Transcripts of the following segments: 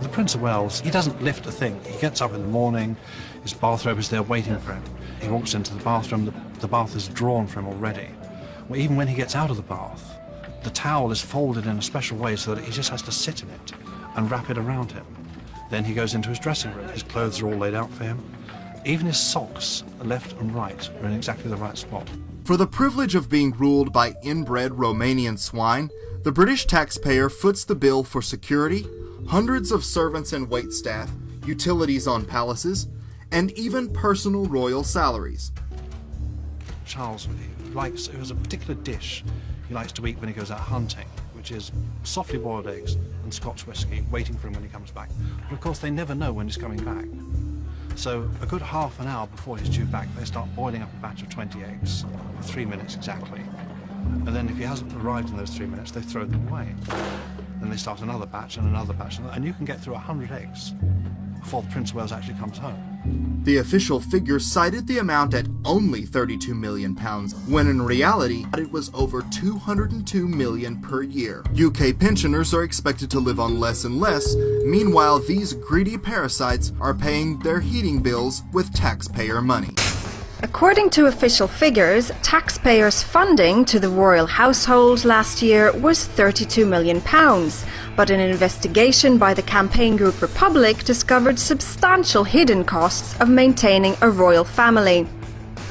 The Prince of Wales, he doesn't lift a thing. He gets up in the morning, his bathrobe is there waiting for him. He walks into the bathroom, the bath is drawn for him already. Well, even when he gets out of the bath, the towel is folded in a special way so that he just has to sit in it and wrap it around him. Then he goes into his dressing room. His clothes are all laid out for him. Even his socks, left and right, are in exactly the right spot. For the privilege of being ruled by inbred Romanian swine, the British taxpayer foots the bill for security, hundreds of servants and waitstaff, utilities on palaces, and even personal royal salaries. Charles, it was a particular dish he likes to eat when he goes out hunting, which is softly boiled eggs and Scotch whisky, waiting for him when he comes back. But of course, they never know when he's coming back. So a good half an hour before he's due back, they start boiling up a batch of 20 eggs, 3 minutes exactly. And then if he hasn't arrived in those 3 minutes, they throw them away. Then they start another batch and another batch, and you can get through 100 eggs before the Prince of Wales actually comes home. The official figure cited the amount at only £32 million, when in reality it was over £202 million per year. UK pensioners are expected to live on less and less, meanwhile these greedy parasites are paying their heating bills with taxpayer money. According to official figures, taxpayers' funding to the royal household last year was £32 million, but an investigation by the campaign group Republic discovered substantial hidden costs of maintaining a royal family.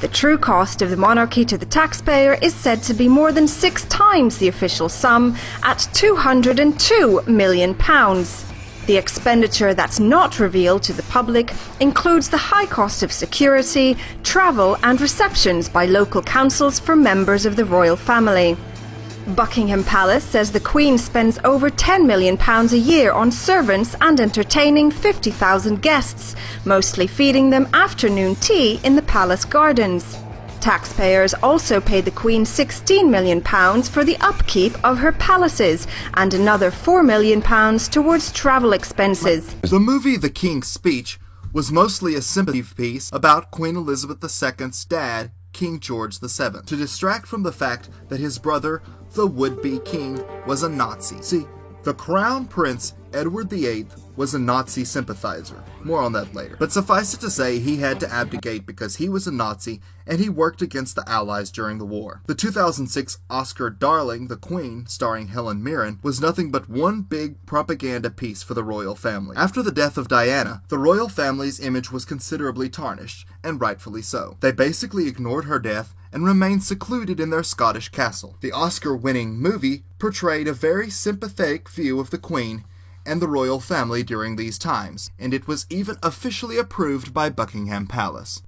The true cost of the monarchy to the taxpayer is said to be more than 6 times the official sum at £202 million. The expenditure that's not revealed to the public includes the high cost of security, travel and receptions by local councils for members of the royal family. Buckingham Palace says the Queen spends over £10 million a year on servants and entertaining 50,000 guests, mostly feeding them afternoon tea in the palace gardens. Taxpayers also pay the Queen £16 million for the upkeep of her palaces and another £4 million towards travel expenses. The movie The King's Speech was mostly a sympathy piece about Queen Elizabeth II's dad, King George VII, to distract from the fact that his brother, the would-be king, was a Nazi. See, the Crown Prince Edward VIII was a Nazi sympathizer. More on that later. But suffice it to say, he had to abdicate because he was a Nazi and he worked against the Allies during the war. The 2006 Oscar Darling, The Queen, starring Helen Mirren, was nothing but one big propaganda piece for the royal family. After the death of Diana, the royal family's image was considerably tarnished, and rightfully so. They basically ignored her death and remained secluded in their Scottish castle. The Oscar-winning movie portrayed a very sympathetic view of the Queen and the royal family during these times, and it was even officially approved by Buckingham Palace.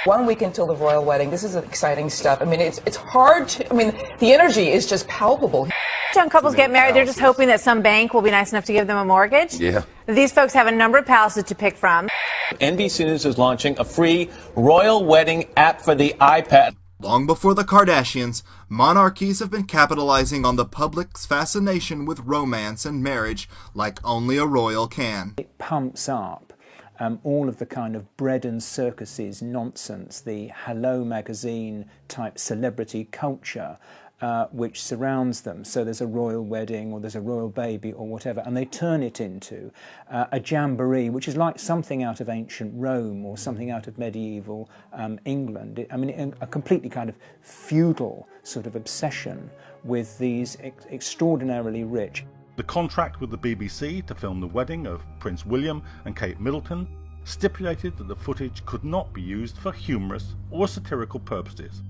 1 week until the royal wedding. This is exciting stuff. I mean, it's hard to, the energy is just palpable. Young couples get married, they're just hoping that some bank will be nice enough to give them a mortgage. Yeah. These folks have a number of palaces to pick from. NBC News is launching a free royal wedding app for the iPad. Long before the Kardashians, monarchies have been capitalizing on the public's fascination with romance and marriage like only a royal can. It pumps up all of the kind of bread and circuses nonsense, the Hello magazine type celebrity culture which surrounds them. So there's a royal wedding or there's a royal baby or whatever, and they turn it into a jamboree, which is like something out of ancient Rome or something out of medieval England. A completely kind of feudal sort of obsession with these extraordinarily rich. The contract with the BBC to film the wedding of Prince William and Kate Middleton stipulated that the footage could not be used for humorous or satirical purposes.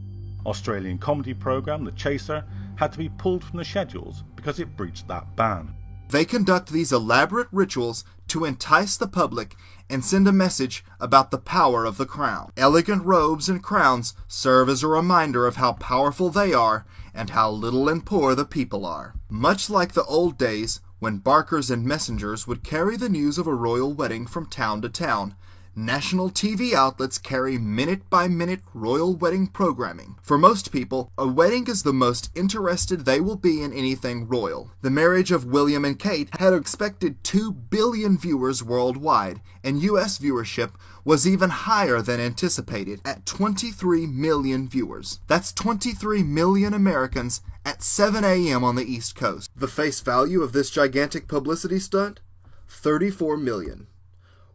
Australian comedy programme The Chaser had to be pulled from the schedules because it breached that ban. They conduct these elaborate rituals to entice the public and send a message about the power of the crown. Elegant robes and crowns serve as a reminder of how powerful they are and how little and poor the people are. Much like the old days when barkers and messengers would carry the news of a royal wedding from town to town, national TV outlets carry minute-by-minute royal wedding programming. For most people, a wedding is the most interested they will be in anything royal. The marriage of William and Kate had expected 2 billion viewers worldwide, and U.S. viewership was even higher than anticipated at 23 million viewers. That's 23 million Americans at 7 a.m. on the East Coast. The face value of this gigantic publicity stunt? 34 million.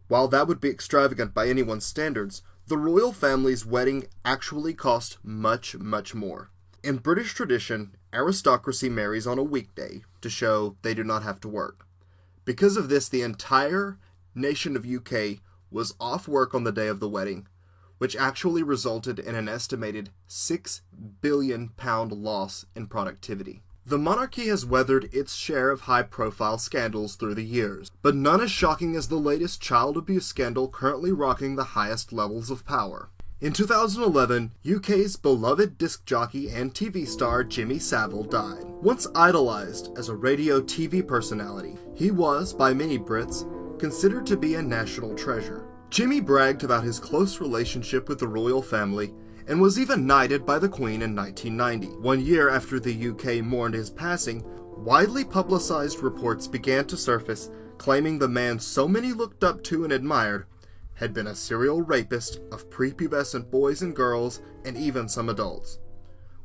While that would be extravagant by anyone's standards, the royal family's wedding actually cost much, much more. In British tradition, aristocracy marries on a weekday to show they do not have to work. Because of this, the entire nation of UK was off work on the day of the wedding, which actually resulted in an estimated £6 billion loss in productivity. The monarchy has weathered its share of high-profile scandals through the years, but none as shocking as the latest child abuse scandal currently rocking the highest levels of power. In 2011, UK's beloved disc jockey and TV star Jimmy Savile died. Once idolized as a radio TV personality, he was, by many Brits, considered to be a national treasure. Jimmy bragged about his close relationship with the royal family and was even knighted by the Queen in 1990. 1 year after the UK mourned his passing, widely publicized reports began to surface claiming the man so many looked up to and admired had been a serial rapist of prepubescent boys and girls and even some adults.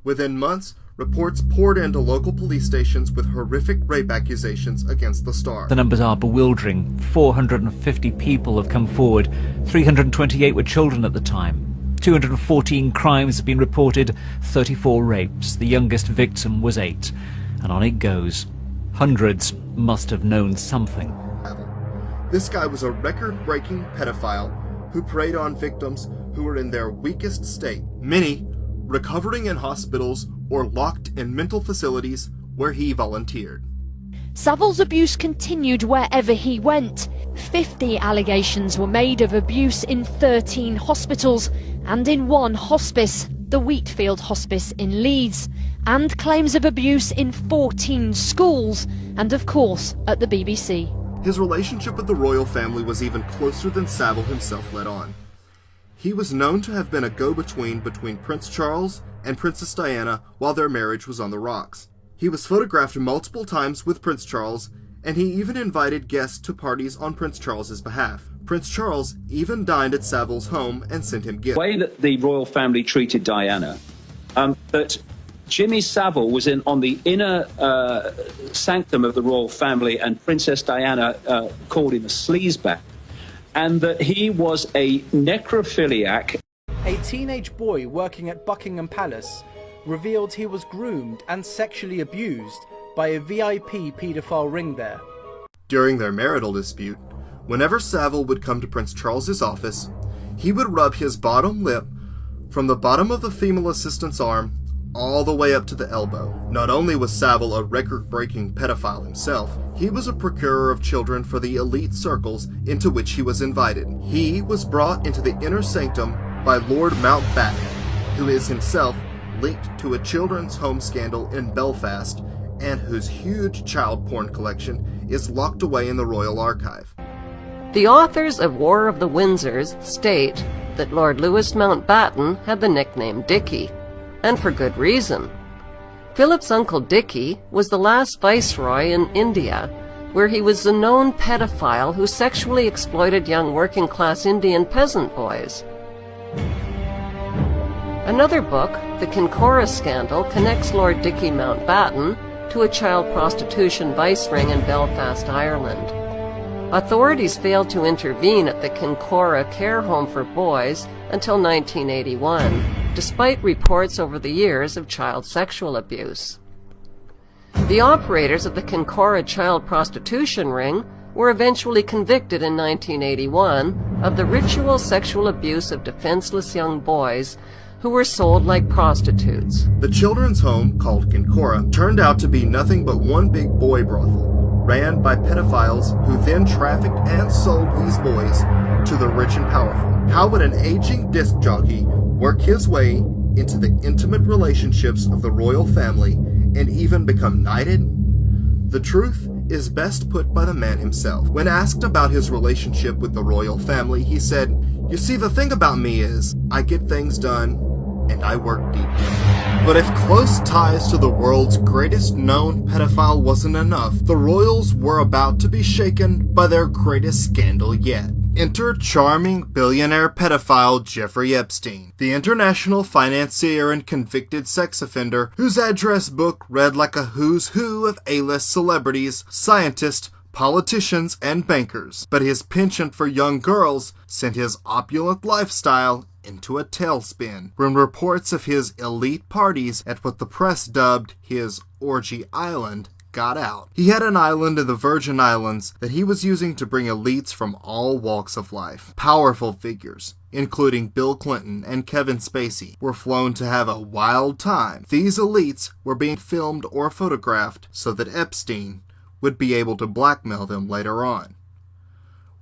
Within months, reports poured into local police stations with horrific rape accusations against the star. The numbers are bewildering. 450 people have come forward. 328 were children at the time. 214 crimes have been reported, 34 rapes. The youngest victim was 8. And on it goes. Hundreds must have known something. This guy was a record-breaking pedophile who preyed on victims who were in their weakest state, many recovering in hospitals or locked in mental facilities where he volunteered. Savile's abuse continued wherever he went. 50 allegations were made of abuse in 13 hospitals and in one hospice, the Wheatfield Hospice in Leeds, and claims of abuse in 14 schools and, of course, at the BBC. His relationship with the royal family was even closer than Savile himself let on. He was known to have been a go-between between Prince Charles and Princess Diana while their marriage was on the rocks. He was photographed multiple times with Prince Charles, and he even invited guests to parties on Prince Charles's behalf. Prince Charles even dined at Savile's home and sent him gifts. The way that the royal family treated Diana, that Jimmy Savile was on the inner sanctum of the royal family, and Princess Diana called him a sleazebag, and that he was a necrophiliac. A teenage boy working at Buckingham Palace revealed he was groomed and sexually abused by a VIP paedophile ring there. During their marital dispute, whenever Savile would come to Prince Charles's office, he would rub his bottom lip from the bottom of the female assistant's arm all the way up to the elbow. Not only was Savile a record-breaking pedophile himself, he was a procurer of children for the elite circles into which he was invited. He was brought into the inner sanctum by Lord Mountbatten, who is himself linked to a children's home scandal in Belfast and whose huge child porn collection is locked away in the Royal Archive. The authors of War of the Windsors state that Lord Louis Mountbatten had the nickname Dickie, and for good reason. Philip's uncle Dickie was the last viceroy in India, where he was a known pedophile who sexually exploited young working-class Indian peasant boys. Another book, The Kincora Scandal, connects Lord Dickie Mountbatten to a child prostitution vice ring in Belfast, Ireland. Authorities failed to intervene at the Kincora care home for boys until 1981, despite reports over the years of child sexual abuse. The operators of the Kincora child prostitution ring were eventually convicted in 1981 of the ritual sexual abuse of defenseless young boys who were sold like prostitutes. The children's home, called Kincora, turned out to be nothing but one big boy brothel, ran by pedophiles who then trafficked and sold these boys to the rich and powerful. How would an aging disc jockey work his way into the intimate relationships of the royal family and even become knighted? The truth is best put by the man himself. When asked about his relationship with the royal family, he said, "You see, the thing about me is, I get things done, and I work deeply." But if close ties to the world's greatest known pedophile wasn't enough, the royals were about to be shaken by their greatest scandal yet. Enter charming billionaire pedophile Jeffrey Epstein, the international financier and convicted sex offender whose address book read like a who's who of A-list celebrities, scientists, politicians, and bankers. But his penchant for young girls sent his opulent lifestyle into a tailspin when reports of his elite parties at what the press dubbed his orgy island got out. He had an island in the Virgin Islands that he was using to bring elites from all walks of life. Powerful figures, including Bill Clinton and Kevin Spacey, were flown to have a wild time. These elites were being filmed or photographed so that Epstein would be able to blackmail them later on.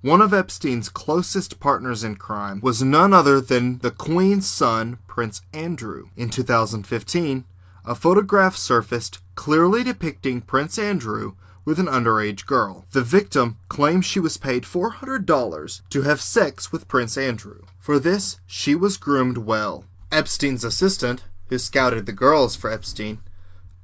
One of Epstein's closest partners in crime was none other than the Queen's son, Prince Andrew. In 2015, a photograph surfaced clearly depicting Prince Andrew with an underage girl. The victim claimed she was paid $400 to have sex with Prince Andrew. For this, she was groomed well. Epstein's assistant, who scouted the girls for Epstein,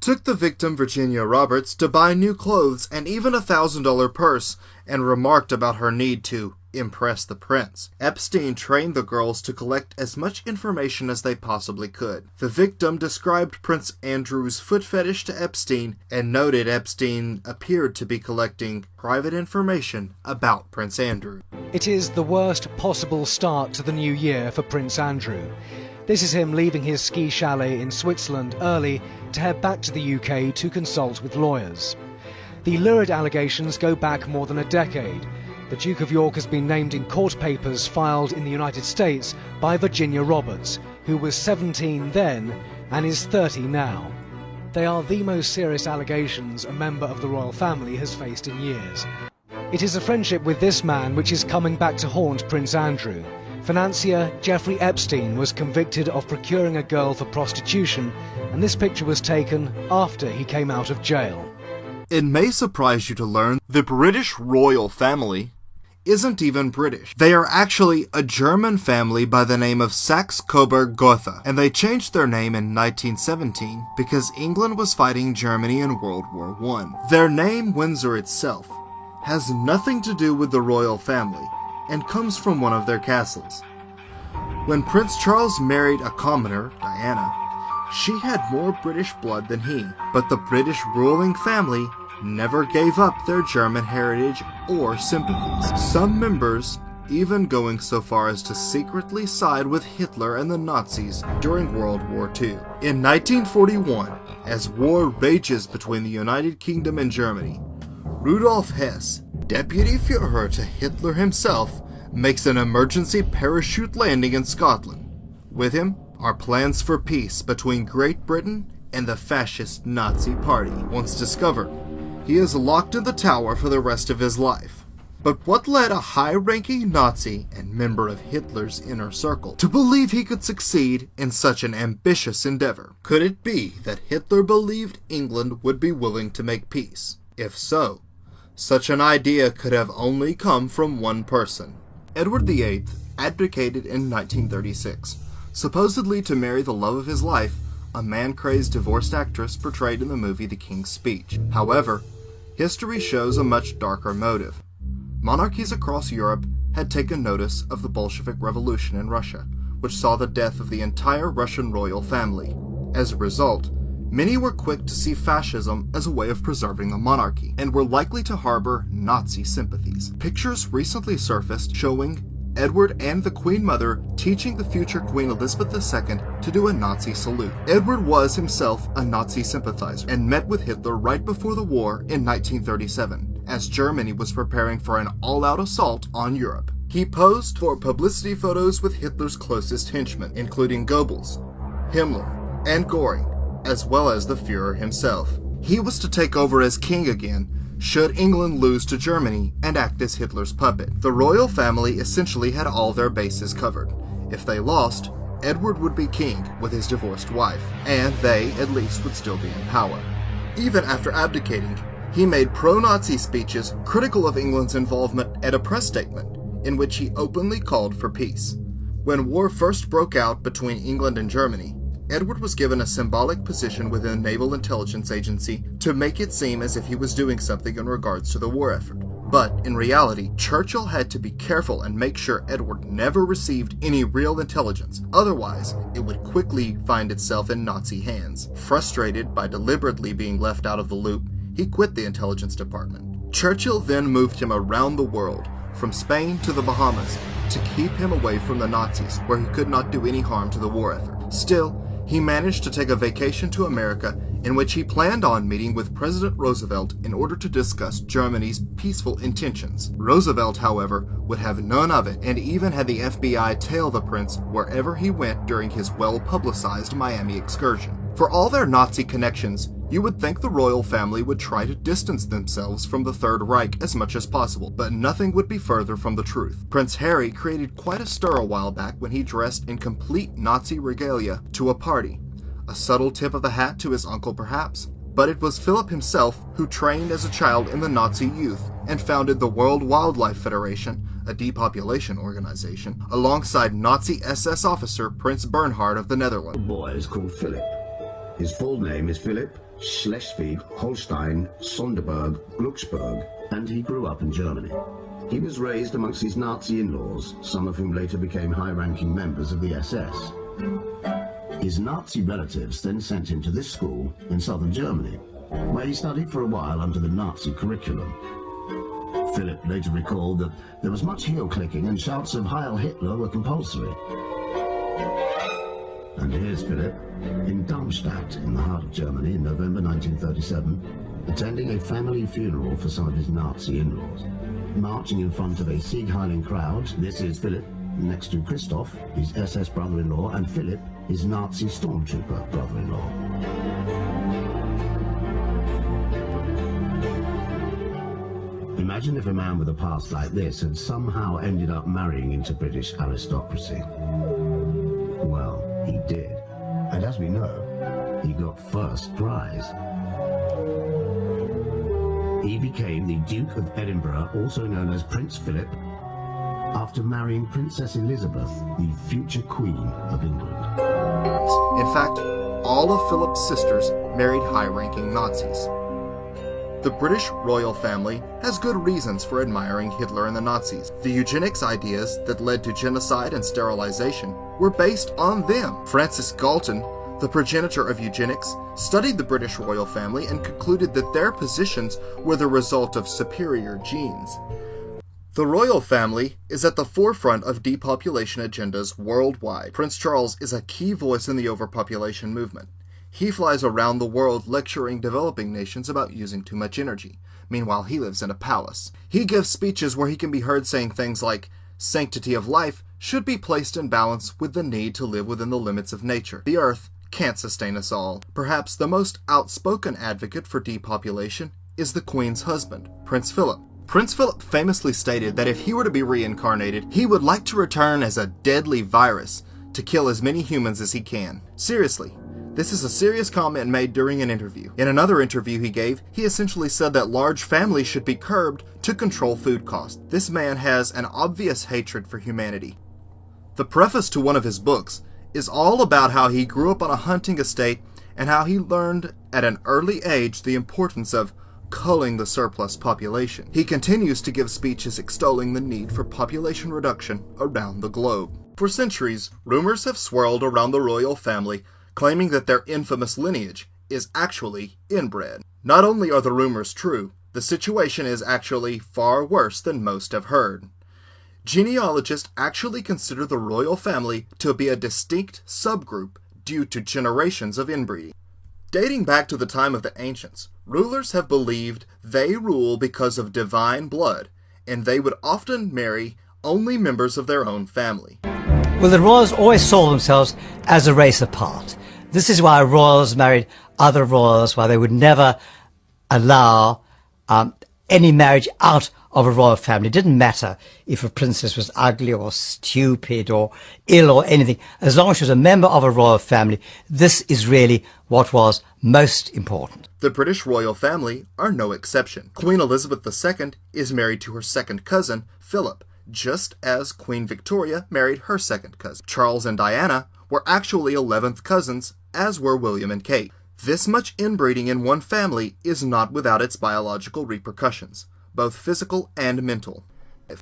took the victim, Virginia Roberts, to buy new clothes and even a $1,000 purse, and remarked about her need to impress the prince. Epstein trained the girls to collect as much information as they possibly could. The victim described Prince Andrew's foot fetish to Epstein and noted Epstein appeared to be collecting private information about Prince Andrew. It is the worst possible start to the new year for Prince Andrew. This is him leaving his ski chalet in Switzerland early to head back to the UK to consult with lawyers. The lurid allegations go back more than a decade. The Duke of York has been named in court papers filed in the United States by Virginia Roberts, who was 17 then and is 30 now. They are the most serious allegations a member of the royal family has faced in years. It is a friendship with this man which is coming back to haunt Prince Andrew. Financier Jeffrey Epstein was convicted of procuring a girl for prostitution, and this picture was taken after he came out of jail. It may surprise you to learn the British royal family isn't even British. They are actually a German family by the name of Saxe-Coburg-Gotha, and they changed their name in 1917 because England was fighting Germany in World War I. Their name, Windsor itself, has nothing to do with the royal family and comes from one of their castles. When Prince Charles married a commoner, Diana, she had more British blood than he, but the British ruling family never gave up their German heritage or sympathies. Some members even going so far as to secretly side with Hitler and the Nazis during World War II. In 1941, as war rages between the United Kingdom and Germany, Rudolf Hess, Deputy Führer to Hitler himself, makes an emergency parachute landing in Scotland. With him are plans for peace between Great Britain and the fascist Nazi Party. Once discovered, he is locked in the tower for the rest of his life. But what led a high-ranking Nazi and member of Hitler's inner circle to believe he could succeed in such an ambitious endeavor? Could it be that Hitler believed England would be willing to make peace? If so, such an idea could have only come from one person. Edward VIII abdicated in 1936, supposedly to marry the love of his life, a man-crazed divorced actress portrayed in the movie The King's Speech. However, history shows a much darker motive. Monarchies across Europe had taken notice of the Bolshevik Revolution in Russia, which saw the death of the entire Russian royal family. As a result, many were quick to see fascism as a way of preserving the monarchy, and were likely to harbor Nazi sympathies. Pictures recently surfaced showing Edward and the Queen Mother teaching the future Queen Elizabeth II to do a Nazi salute. Edward was himself a Nazi sympathizer and met with Hitler right before the war in 1937, as Germany was preparing for an all-out assault on Europe. He posed for publicity photos with Hitler's closest henchmen, including Goebbels, Himmler, and Göring, as well as the Führer himself. He was to take over as king again should England lose to Germany and act as Hitler's puppet. The royal family essentially had all their bases covered. If they lost, Edward would be king with his divorced wife, and they, at least, would still be in power. Even after abdicating, He made pro-Nazi speeches critical of England's involvement and a press statement in which he openly called for peace. When war first broke out between England and Germany, Edward was given a symbolic position within the Naval Intelligence Agency to make it seem as if he was doing something in regards to the war effort. But in reality, Churchill had to be careful and make sure Edward never received any real intelligence, otherwise it would quickly find itself in Nazi hands. Frustrated by deliberately being left out of the loop, he quit the intelligence department. Churchill then moved him around the world, from Spain to the Bahamas, to keep him away from the Nazis, where he could not do any harm to the war effort. Still, he managed to take a vacation to America, in which he planned on meeting with President Roosevelt in order to discuss Germany's peaceful intentions. Roosevelt, however, would have none of it, and even had the FBI tail the prince wherever he went during his well-publicized Miami excursion. For all their Nazi connections, you would think the royal family would try to distance themselves from the Third Reich as much as possible, but nothing would be further from the truth. Prince Harry created quite a stir a while back when he dressed in complete Nazi regalia to a party. A subtle tip of the hat to his uncle perhaps, but it was Philip himself who trained as a child in the Nazi youth and founded the World Wildlife Federation, a depopulation organization, alongside Nazi SS officer Prince Bernhard of the Netherlands. The boy is called Philip. His full name is Philip Schleswig-Holstein Sonderburg Glucksburg, and he grew up in Germany. He was raised amongst his Nazi in-laws, some of whom later became high-ranking members of the SS. His Nazi relatives then sent him to this school in southern Germany, where he studied for a while under the Nazi curriculum. Philip later recalled that there was much heel-clicking and shouts of Heil Hitler were compulsory. And here's Philip, in Darmstadt, in the heart of Germany, in November 1937, attending a family funeral for some of his Nazi in-laws. Marching in front of a Sieg-heiling crowd, this is Philip, next to Christoph, his SS brother-in-law, and Philip, his Nazi stormtrooper brother-in-law. Imagine if a man with a past like this had somehow ended up marrying into British aristocracy. Well, he did. And as we know, he got first prize. He became the Duke of Edinburgh, also known as Prince Philip, after marrying Princess Elizabeth, the future Queen of England. In fact, all of Philip's sisters married high-ranking Nazis. The British royal family has good reasons for admiring Hitler and the Nazis. The eugenics ideas that led to genocide and sterilization were based on them. Francis Galton, the progenitor of eugenics, studied the British royal family and concluded that their positions were the result of superior genes. The royal family is at the forefront of depopulation agendas worldwide. Prince Charles is a key voice in the overpopulation movement. He flies around the world lecturing developing nations about using too much energy. Meanwhile, he lives in a palace. He gives speeches where he can be heard saying things like, "Sanctity of life should be placed in balance with the need to live within the limits of nature. The earth can't sustain us all." Perhaps the most outspoken advocate for depopulation is the Queen's husband, Prince Philip. Prince Philip famously stated that if he were to be reincarnated, he would like to return as a deadly virus to kill as many humans as he can. Seriously. This is a serious comment made during an interview. In another interview he gave, he essentially said that large families should be curbed to control food costs. This man has an obvious hatred for humanity. The preface to one of his books is all about how he grew up on a hunting estate and how he learned at an early age the importance of culling the surplus population. He continues to give speeches extolling the need for population reduction around the globe. For centuries, rumors have swirled around the royal family claiming that their infamous lineage is actually inbred. Not only are the rumors true, the situation is actually far worse than most have heard. Genealogists actually consider the royal family to be a distinct subgroup due to generations of inbreeding. Dating back to the time of the ancients, rulers have believed they rule because of divine blood, and they would often marry only members of their own family. Well, the royals always saw themselves as a race apart. This is why royals married other royals, why they would never allow any marriage out of a royal family. It didn't matter if a princess was ugly or stupid or ill or anything. As long as she was a member of a royal family, this is really what was most important. The British royal family are no exception. Queen Elizabeth II is married to her second cousin, Philip, just as Queen Victoria married her second cousin. Charles and Diana were actually 11th cousins, as were William and Kate. This much inbreeding in one family is not without its biological repercussions, both physical and mental.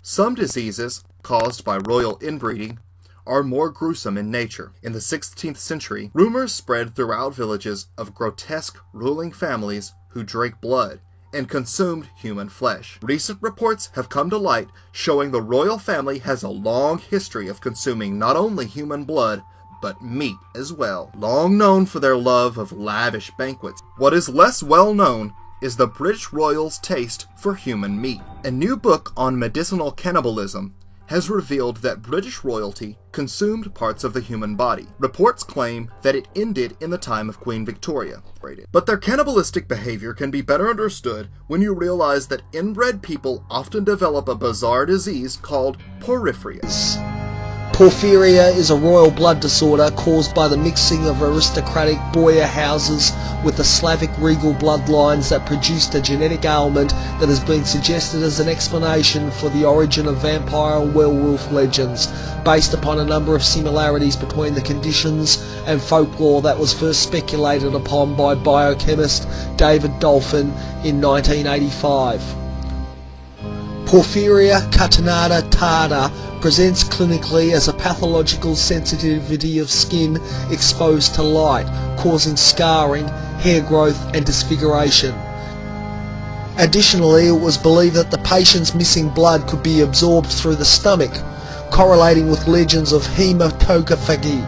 Some diseases, caused by royal inbreeding, are more gruesome in nature. In the 16th century, rumors spread throughout villages of grotesque ruling families who drank blood and consumed human flesh. Recent reports have come to light showing the royal family has a long history of consuming not only human blood, but meat as well, long known for their love of lavish banquets. What is less well known is the British royals' taste for human meat. A new book on medicinal cannibalism has revealed that British royalty consumed parts of the human body. Reports claim that it ended in the time of Queen Victoria. But their cannibalistic behavior can be better understood when you realize that inbred people often develop a bizarre disease called porphyria. Porphyria is a royal blood disorder caused by the mixing of aristocratic Boyer houses with the Slavic regal bloodlines that produced a genetic ailment that has been suggested as an explanation for the origin of vampire and werewolf legends, based upon a number of similarities between the conditions and folklore that was first speculated upon by biochemist David Dolphin in 1985. Porphyria cutanata tarda presents clinically as a pathological sensitivity of skin exposed to light, causing scarring, hair growth and disfiguration. Additionally, it was believed that the patient's missing blood could be absorbed through the stomach, correlating with legends of hematophagy.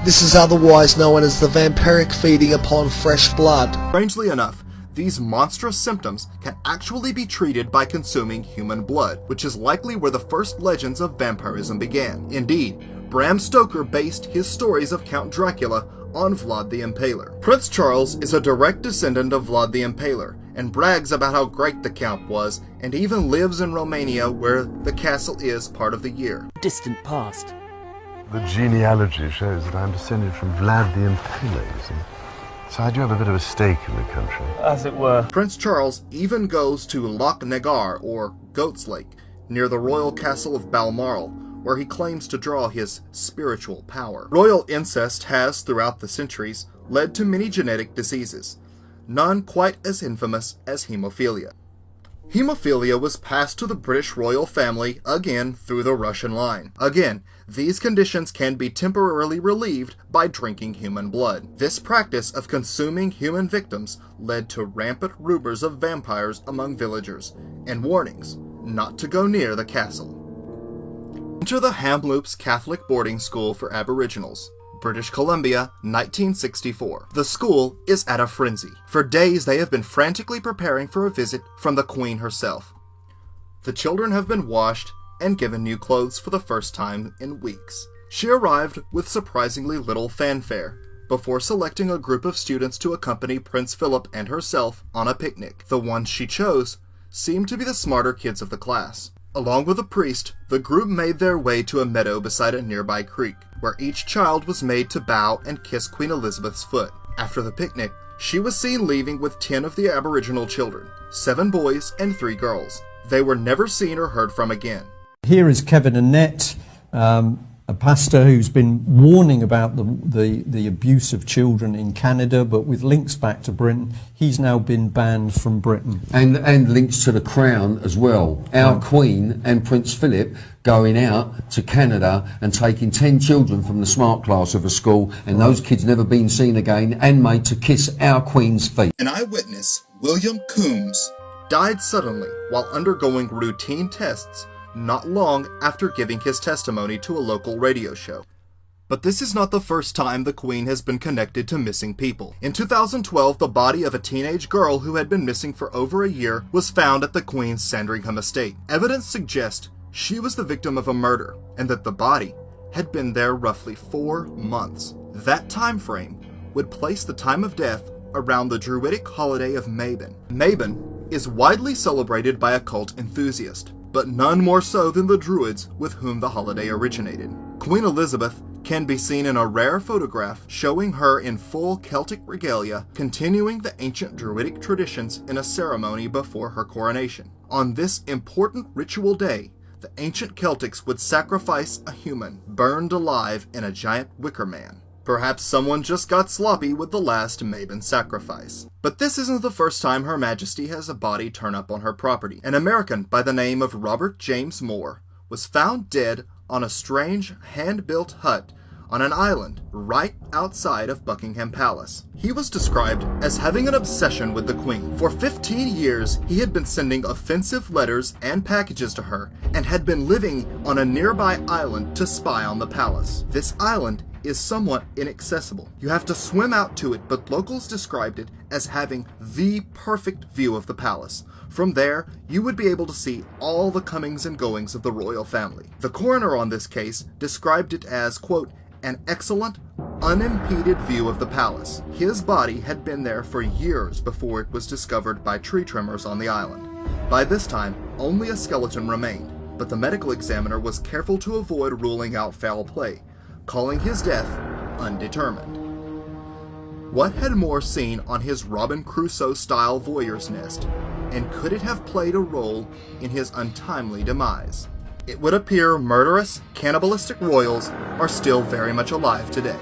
This is otherwise known as the vampiric feeding upon fresh blood. Strangely enough, these monstrous symptoms can actually be treated by consuming human blood, which is likely where the first legends of vampirism began. Indeed, Bram Stoker based his stories of Count Dracula on Vlad the Impaler. Prince Charles is a direct descendant of Vlad the Impaler, and brags about how great the Count was, and even lives in Romania, where the castle is part of the year. Distant past. The genealogy shows that I'm descended from Vlad the Impaler, you see. So I do have a bit of a stake in the country. As it were. Prince Charles even goes to Loch Nagar, or Goat's Lake, near the royal castle of Balmoral, where he claims to draw his spiritual power. Royal incest has, throughout the centuries, led to many genetic diseases, none quite as infamous as hemophilia. Hemophilia was passed to the British royal family again through the Russian line. Again, these conditions can be temporarily relieved by drinking human blood. This practice of consuming human victims led to rampant rumors of vampires among villagers, and warnings not to go near the castle. Enter the Kamloops Catholic Boarding School for Aboriginals, British Columbia, 1964. The school is at a frenzy. For days they have been frantically preparing for a visit from the Queen herself. The children have been washed and given new clothes for the first time in weeks. She arrived with surprisingly little fanfare, before selecting a group of students to accompany Prince Philip and herself on a picnic. The ones she chose seemed to be the smarter kids of the class. Along with a priest, the group made their way to a meadow beside a nearby creek, where each child was made to bow and kiss Queen Elizabeth's foot. After the picnic, she was seen leaving with 10 of the Aboriginal children, 7 boys and 3 girls. They were never seen or heard from again. Here is Kevin Annette, a pastor who's been warning about the abuse of children in Canada, but with links back to Britain. He's now been banned from Britain. And links to the Crown as well. Our Queen and Prince Philip going out to Canada and taking 10 children from the smart class of a school, and those kids never been seen again, and made to kiss our Queen's feet. An eyewitness, William Coombs, died suddenly while undergoing routine tests not long after giving his testimony to a local radio show. But this is not the first time the Queen has been connected to missing people. In 2012, the body of a teenage girl who had been missing for over a year was found at the Queen's Sandringham estate. Evidence suggests she was the victim of a murder, and that the body had been there roughly 4 months. That time frame would place the time of death around the Druidic holiday of Mabon. Mabon is widely celebrated by occult enthusiasts, but none more so than the Druids with whom the holiday originated. Queen Elizabeth can be seen in a rare photograph showing her in full Celtic regalia, continuing the ancient Druidic traditions in a ceremony before her coronation. On this important ritual day, the ancient Celtics would sacrifice a human burned alive in a giant wicker man. Perhaps someone just got sloppy with the last Mabon sacrifice. But this isn't the first time Her Majesty has a body turn up on her property. An American by the name of Robert James Moore was found dead on a strange hand-built hut on an island right outside of Buckingham Palace. He was described as having an obsession with the Queen. For 15 years, he had been sending offensive letters and packages to her, and had been living on a nearby island to spy on the palace. This island is somewhat inaccessible. You have to swim out to it, but locals described it as having the perfect view of the palace. From there, you would be able to see all the comings and goings of the royal family. The coroner on this case described it as, quote, an excellent, unimpeded view of the palace. His body had been there for years before it was discovered by tree trimmers on the island. By this time, only a skeleton remained, but the medical examiner was careful to avoid ruling out foul play, calling his death undetermined. What had Moore seen on his Robin Crusoe-style voyeur's nest, and could it have played a role in his untimely demise? It would appear murderous, cannibalistic royals are still very much alive today.